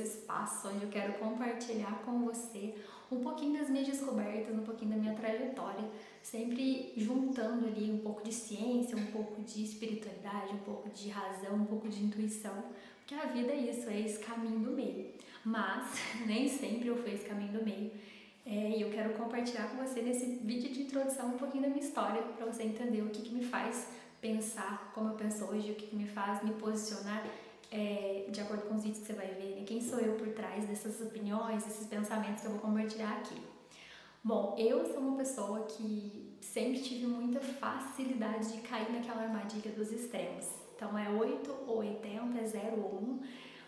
esse espaço onde eu quero compartilhar com você um pouquinho das minhas descobertas, um pouquinho da minha trajetória, sempre juntando ali um pouco de ciência, um pouco de espiritualidade, um pouco de razão, um pouco de intuição, porque a vida é isso, é esse caminho do meio. Mas nem sempre eu fui esse caminho do meio. E eu quero compartilhar com você nesse vídeo de introdução um pouquinho da minha história, para você entender o que me faz pensar como eu penso hoje, o que me faz me posicionar de acordo com os vídeos que você vai ver, né? Quem sou eu por trás dessas opiniões, desses pensamentos que eu vou compartilhar aqui. Bom, eu sou uma pessoa que sempre tive muita facilidade de cair naquela armadilha dos extremos. Então é 8 ou 80, é 0 ou 1,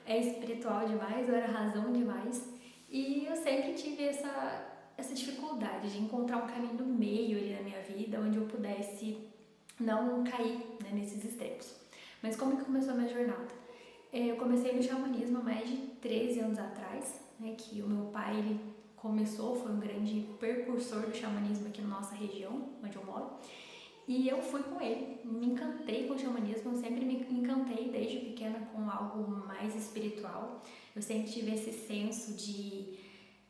é espiritual demais ou era razão demais. E eu sempre tive essa dificuldade de encontrar um caminho do meio ali na minha vida, onde eu pudesse não cair, né, nesses extremos. Mas como que começou a minha jornada? Eu comecei no xamanismo há mais de 13 anos atrás, né, que o meu pai ele foi um grande precursor do xamanismo aqui na nossa região, onde eu moro. E eu fui com ele, me encantei com o xamanismo, eu sempre me encantei desde pequena com algo mais espiritual. Eu sempre tive esse senso de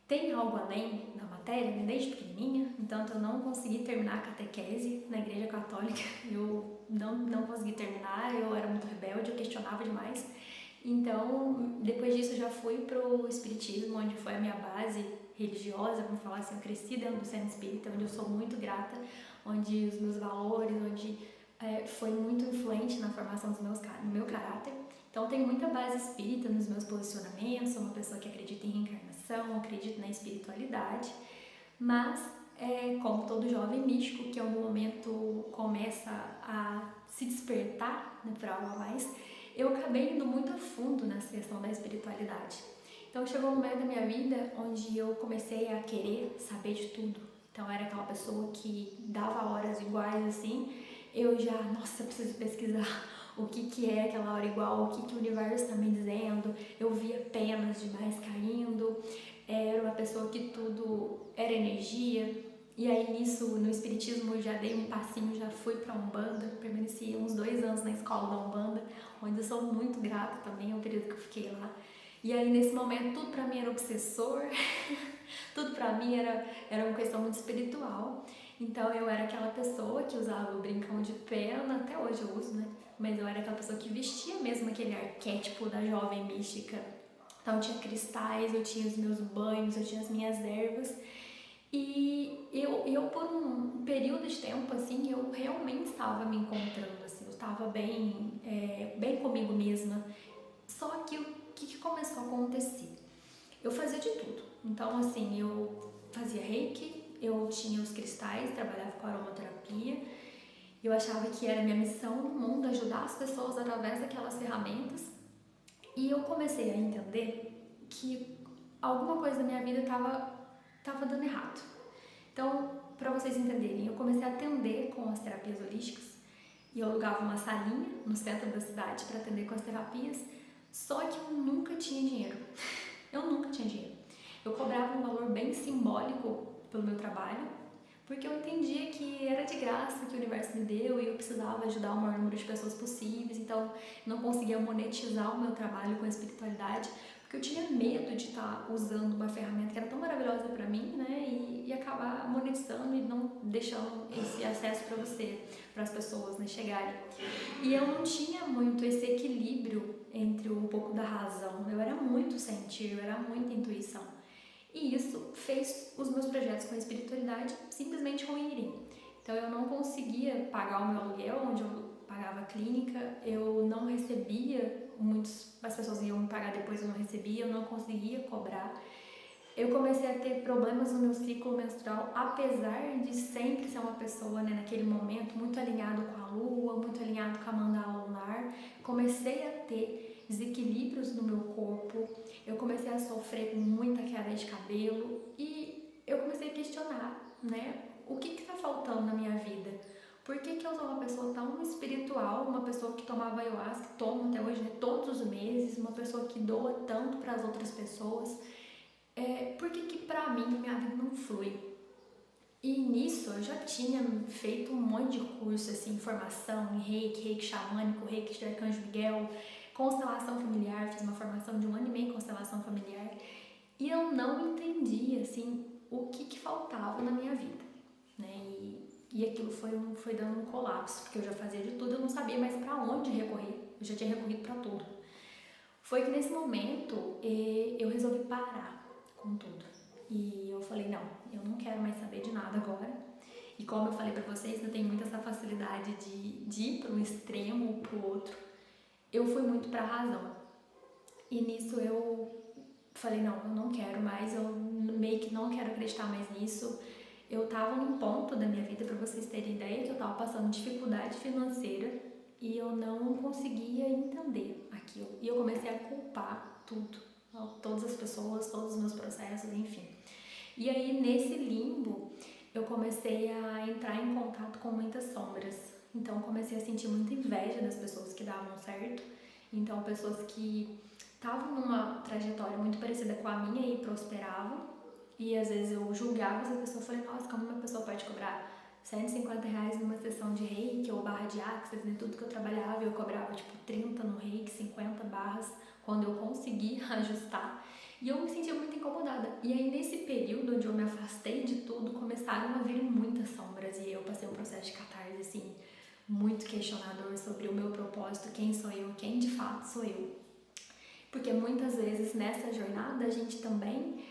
tem algo além da matéria, né? Desde pequenininha, então eu não consegui terminar a catequese na igreja católica, eu não consegui terminar, eu era muito rebelde, eu questionava demais. Então, depois disso eu já fui pro espiritismo, onde foi a minha base religiosa, vamos falar assim, eu cresci dentro do centro espírita, onde eu sou muito grata, onde os meus valores, onde foi muito influente na formação do meu caráter. Então, tenho muita base espírita nos meus posicionamentos, sou uma pessoa que acredita em reencarnação, acredito na espiritualidade, mas, como todo jovem místico que em algum momento começa a se despertar, né, para algo a mais, eu acabei indo muito a fundo nessa questão da espiritualidade. Então, chegou um momento da minha vida onde eu comecei a querer saber de tudo. Então, eu era aquela pessoa que dava horas iguais, assim, eu já, nossa, preciso pesquisar o que é aquela hora igual, o que o universo está me dizendo. Eu via penas demais caindo, era uma pessoa que tudo era energia. E aí nisso, no espiritismo, eu já dei um passinho, já fui pra Umbanda, permaneci uns 2 anos na escola da Umbanda, onde eu sou muito grata também, é o período que eu fiquei lá. E aí nesse momento tudo pra mim era obsessor, tudo pra mim era uma questão muito espiritual. Então eu era aquela pessoa que usava o brincão de pena, até hoje eu uso, né? Mas eu era aquela pessoa que vestia mesmo aquele arquétipo da jovem mística. Então eu tinha cristais, eu tinha os meus banhos, eu tinha as minhas ervas. E eu por um período de tempo, assim, eu realmente estava me encontrando, assim, eu estava bem comigo mesma. Só que o que começou a acontecer? Eu fazia de tudo. Então, assim, eu fazia reiki, eu tinha os cristais, trabalhava com aromaterapia. Eu achava que era minha missão no mundo ajudar as pessoas através daquelas ferramentas. E eu comecei a entender que alguma coisa da minha vida estava dando errado. Então, para vocês entenderem, eu comecei a atender com as terapias holísticas e eu alugava uma salinha no centro da cidade para atender com as terapias, só que eu nunca tinha dinheiro. Eu nunca tinha dinheiro. Eu cobrava um valor bem simbólico pelo meu trabalho, porque eu entendia que era de graça que o universo me deu e eu precisava ajudar o maior número de pessoas possíveis, então não conseguia monetizar o meu trabalho com a espiritualidade, porque eu tinha medo de estar usando uma ferramenta que era tão maravilhosa para mim, né, e acabar monetizando e não deixando esse acesso para você, para as pessoas, né, chegarem. E eu não tinha muito esse equilíbrio entre um pouco da razão, eu era muito sentir, eu era muita intuição. E isso fez os meus projetos com a espiritualidade simplesmente ruírem. Então eu não conseguia pagar o meu aluguel, onde eu pagava a clínica, eu não recebia, as pessoas iam me pagar depois, eu não recebia, eu não conseguia cobrar. Eu comecei a ter problemas no meu ciclo menstrual, apesar de sempre ser uma pessoa, né, naquele momento, muito alinhado com a lua, muito alinhado com a mandala lunar. Comecei a ter desequilíbrios no meu corpo, eu comecei a sofrer com muita queda de cabelo e eu comecei a questionar, né, o que está faltando na minha vida? Por que eu sou uma pessoa tão espiritual, uma pessoa que tomava ayahuasca, tomo até hoje, né, todos os meses, uma pessoa que doa tanto para as outras pessoas? Por que pra mim minha vida não flui? E nisso eu já tinha feito um monte de curso, assim, formação em reiki xamânico, reiki de Arcanjo Miguel, constelação familiar, fiz uma formação de 1 ano e meio em constelação familiar. eu não entendia, assim, o que faltava na minha vida, né? E aquilo foi dando um colapso, porque eu já fazia de tudo, eu não sabia mais para onde recorrer, eu já tinha recorrido para tudo. Foi que nesse momento eu resolvi parar com tudo. E eu falei, não, eu não quero mais saber de nada agora. E como eu falei pra vocês, eu tenho muito essa facilidade de ir para um extremo ou pro outro. Eu fui muito pra razão. E nisso eu falei, não, eu não quero mais, eu meio que não quero acreditar mais nisso. Eu tava num ponto da minha vida, pra vocês terem ideia, que eu tava passando dificuldade financeira e eu não conseguia entender aquilo. E eu comecei a culpar tudo, todas as pessoas, todos os meus processos, enfim. E aí, nesse limbo, eu comecei a entrar em contato com muitas sombras. Então, comecei a sentir muita inveja das pessoas que davam certo. Então, pessoas que estavam numa trajetória muito parecida com a minha e prosperavam. E às vezes eu julgava essa pessoa e falei, nossa, como uma pessoa pode cobrar R$150 numa sessão de reiki ou barra de axis, né? Tudo que eu trabalhava, eu cobrava tipo 30 no reiki, 50 barras, quando eu consegui ajustar. E eu me sentia muito incomodada. E aí, nesse período onde eu me afastei de tudo, começaram a vir muitas sombras. E eu passei um processo de catarse, assim, muito questionador sobre o meu propósito, quem sou eu, quem de fato sou eu. Porque muitas vezes nessa jornada a gente também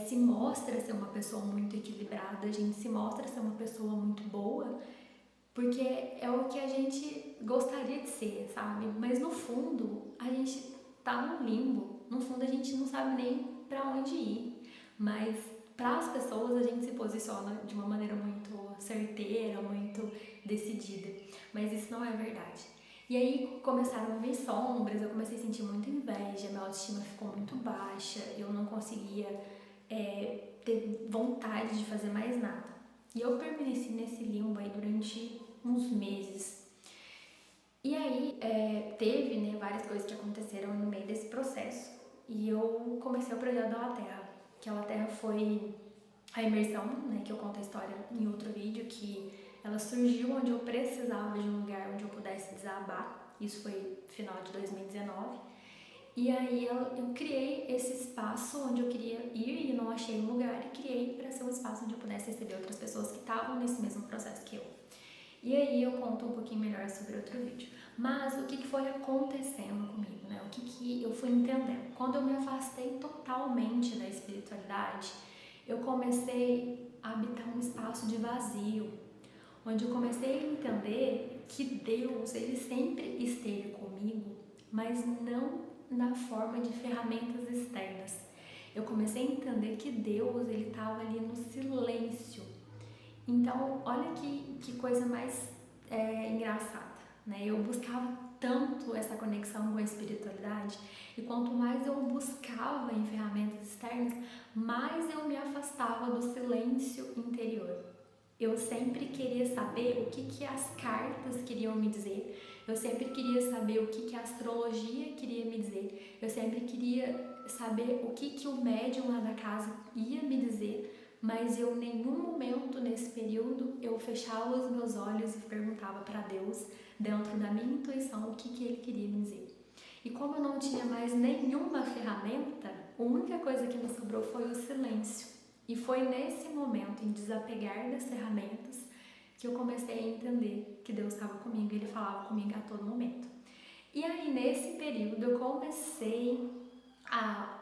se mostra ser uma pessoa muito equilibrada, a gente se mostra ser uma pessoa muito boa, porque é o que a gente gostaria de ser, sabe? Mas no fundo a gente tá no limbo, no fundo a gente não sabe nem pra onde ir, mas para as pessoas a gente se posiciona de uma maneira muito certeira, muito decidida, mas isso não é verdade. E aí começaram a vir sombras, eu comecei a sentir muita inveja, minha autoestima ficou muito baixa, eu não conseguia ter vontade de fazer mais nada. E eu permaneci nesse limbo aí durante uns meses. E aí teve, né, várias coisas que aconteceram no meio desse processo. E eu comecei o projeto da Laterra, que a Laterra foi a imersão, né, que eu conto a história em outro vídeo, que ela surgiu onde eu precisava de um lugar onde eu pudesse desabar. Isso foi final de 2019. E aí eu criei esse espaço onde eu queria ir e não achei um lugar, e criei para ser um espaço onde eu pudesse receber outras pessoas que estavam nesse mesmo processo que eu. E aí eu conto um pouquinho melhor sobre outro vídeo. Mas o que foi acontecendo comigo, né? O que eu fui entendendo? Quando eu me afastei totalmente da espiritualidade, eu comecei a habitar um espaço de vazio, onde eu comecei a entender que Deus, ele sempre esteve comigo, mas não na forma de ferramentas externas. Eu comecei a entender que Deus, ele estava ali no silêncio. Então, olha que coisa mais engraçada, né? Eu buscava tanto essa conexão com a espiritualidade, e quanto mais eu buscava em ferramentas externas, mais eu me afastava do silêncio interior. Eu sempre queria saber o que as cartas queriam me dizer. Eu sempre queria saber o que a astrologia queria me dizer. Eu sempre queria saber o que o médium lá da casa ia me dizer. Mas eu, em nenhum momento nesse período, eu fechava os meus olhos e perguntava para Deus, dentro da minha intuição, o que ele queria me dizer. E como eu não tinha mais nenhuma ferramenta, a única coisa que me sobrou foi o silêncio. E foi nesse momento, em desapegar das ferramentas, que eu comecei a entender que Deus estava comigo e Ele falava comigo a todo momento. E aí, nesse período, eu comecei a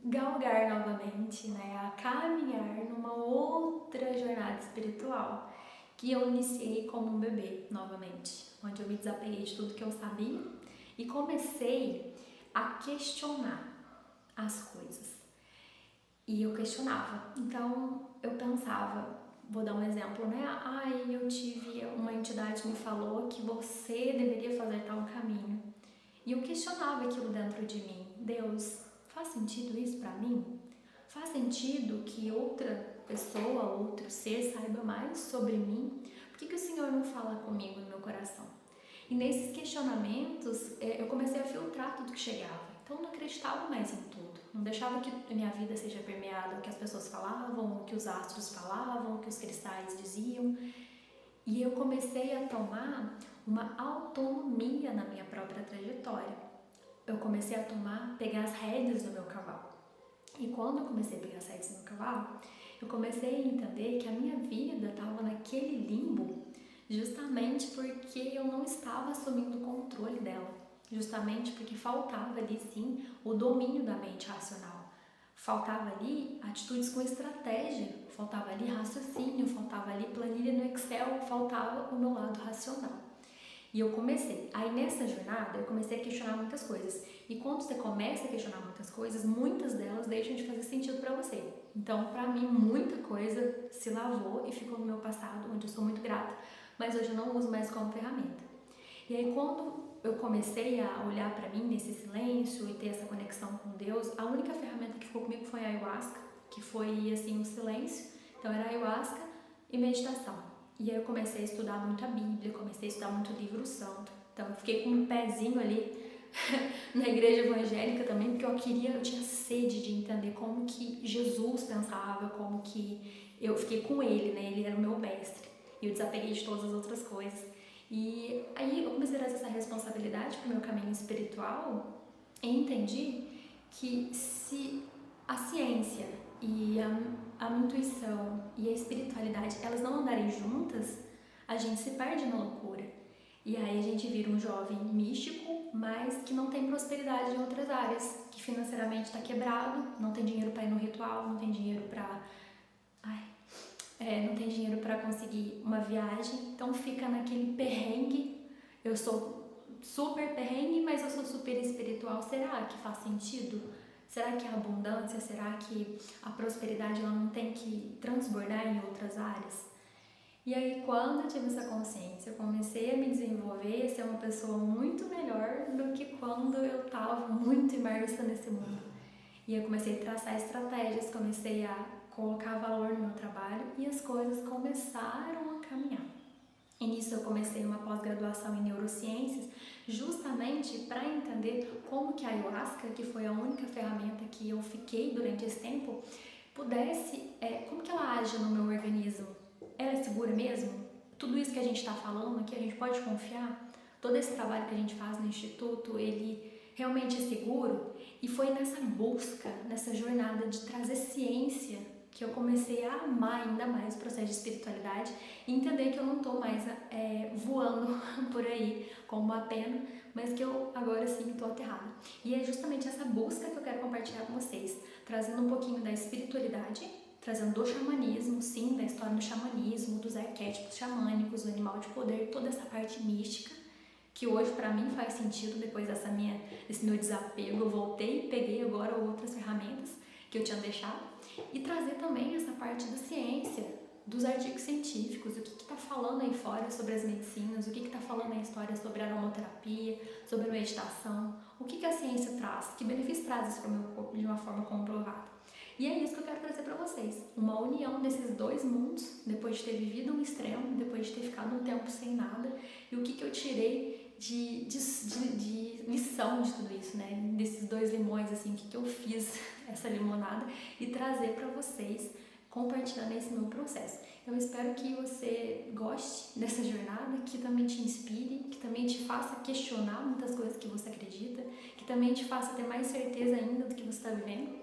galgar novamente, né, a caminhar numa outra jornada espiritual, que eu iniciei como um bebê novamente, onde eu me desapeguei de tudo que eu sabia e comecei a questionar as coisas. E eu questionava. Então, eu pensava, vou dar um exemplo, né? Eu tive, uma entidade me falou que você deveria fazer tal caminho. E eu questionava aquilo dentro de mim. Deus, faz sentido isso pra mim? Faz sentido que outra pessoa, outro ser saiba mais sobre mim? Por que o Senhor não fala comigo no meu coração? E nesses questionamentos, eu comecei a filtrar tudo que chegava. Então, eu não acreditava mais em tudo. Não deixava que a minha vida seja permeada o que as pessoas falavam, o que os astros falavam, o que os cristais diziam. E eu comecei a tomar uma autonomia na minha própria trajetória. Eu comecei a pegar as rédeas do meu cavalo. E quando eu comecei a pegar sexo no cavalo, eu comecei a entender que a minha vida estava naquele limbo justamente porque eu não estava assumindo o controle dela. Justamente porque faltava ali, sim, o domínio da mente racional. Faltava ali atitudes com estratégia, faltava ali raciocínio, faltava ali planilha no Excel, faltava o meu lado racional. E eu comecei. Aí nessa jornada eu comecei a questionar muitas coisas. E quando você começa a questionar muitas coisas, muitas delas deixam de fazer sentido para você. Então, para mim, muita coisa se lavou e ficou no meu passado, onde eu sou muito grata, mas hoje eu não uso mais como ferramenta. E aí quando eu comecei a olhar para mim nesse silêncio e ter essa conexão com Deus, a única ferramenta que ficou comigo foi a ayahuasca, que foi assim um silêncio. Então era ayahuasca e meditação. E aí eu comecei a estudar muito a Bíblia, comecei a estudar muito o livro santo. Então eu fiquei com um pezinho ali na igreja evangélica também, porque eu tinha sede de entender como que Jesus pensava, como que eu fiquei com ele, né? Ele era o meu mestre. E eu desapeguei de todas as outras coisas. E aí eu comecei a trazer essa responsabilidade para o meu caminho espiritual e entendi que se a ciência e a intuição e a espiritualidade, elas não andarem juntas, a gente se perde na loucura. E aí a gente vira um jovem místico, mas que não tem prosperidade em outras áreas, que financeiramente está quebrado, não tem dinheiro para ir no ritual, não tem dinheiro para não tem dinheiro para conseguir uma viagem, então fica naquele perrengue. Eu sou super perrengue, mas eu sou super espiritual. Será que faz sentido? Será que a abundância, será que a prosperidade ela não tem que transbordar em outras áreas? E aí, quando eu tive essa consciência, eu comecei a me desenvolver, a ser uma pessoa muito melhor do que quando eu estava muito imersa nesse mundo. E eu comecei a traçar estratégias, comecei a colocar valor no meu trabalho e as coisas começaram a caminhar. E nisso eu comecei uma pós-graduação em neurociências, justamente para entender como que a ayahuasca, que foi a única ferramenta que eu fiquei durante esse tempo, pudesse, como que ela age no meu organismo? Ela é segura mesmo? Tudo isso que a gente está falando aqui, a gente pode confiar? Todo esse trabalho que a gente faz no Instituto, ele realmente é seguro? E foi nessa busca, nessa jornada de trazer ciência, que eu comecei a amar ainda mais o processo de espiritualidade e entender que eu não estou mais voando por aí como uma pena, mas que eu agora sim estou aterrada. E é justamente essa busca que eu quero compartilhar com vocês, trazendo um pouquinho da espiritualidade, trazendo do xamanismo, sim, da história do xamanismo, dos arquétipos xamânicos, do animal de poder, toda essa parte mística, que hoje para mim faz sentido depois desse meu desapego. Eu voltei e peguei agora outras ferramentas que eu tinha deixado e trazer também essa parte da ciência, dos artigos científicos, o que está falando aí fora sobre as medicinas, o que está falando aí história sobre aromaterapia, sobre meditação, o que a ciência traz, que benefício traz isso para o meu corpo de uma forma comprovada. E é isso que eu quero trazer para vocês, uma união desses dois mundos, depois de ter vivido um extremo, depois de ter ficado um tempo sem nada, e o que eu tirei de lição de tudo isso, né? Desses dois limões, assim, o que eu fiz essa limonada e trazer para vocês, compartilhando esse meu processo. Eu espero que você goste dessa jornada, que também te inspire, que também te faça questionar muitas coisas que você acredita, que também te faça ter mais certeza ainda do que você está vivendo.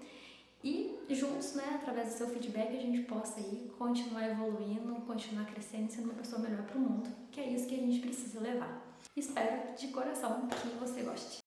E juntos, né, através do seu feedback, a gente possa aí continuar evoluindo, continuar crescendo e sendo uma pessoa melhor para o mundo, que é isso que a gente precisa levar. Espero de coração que você goste.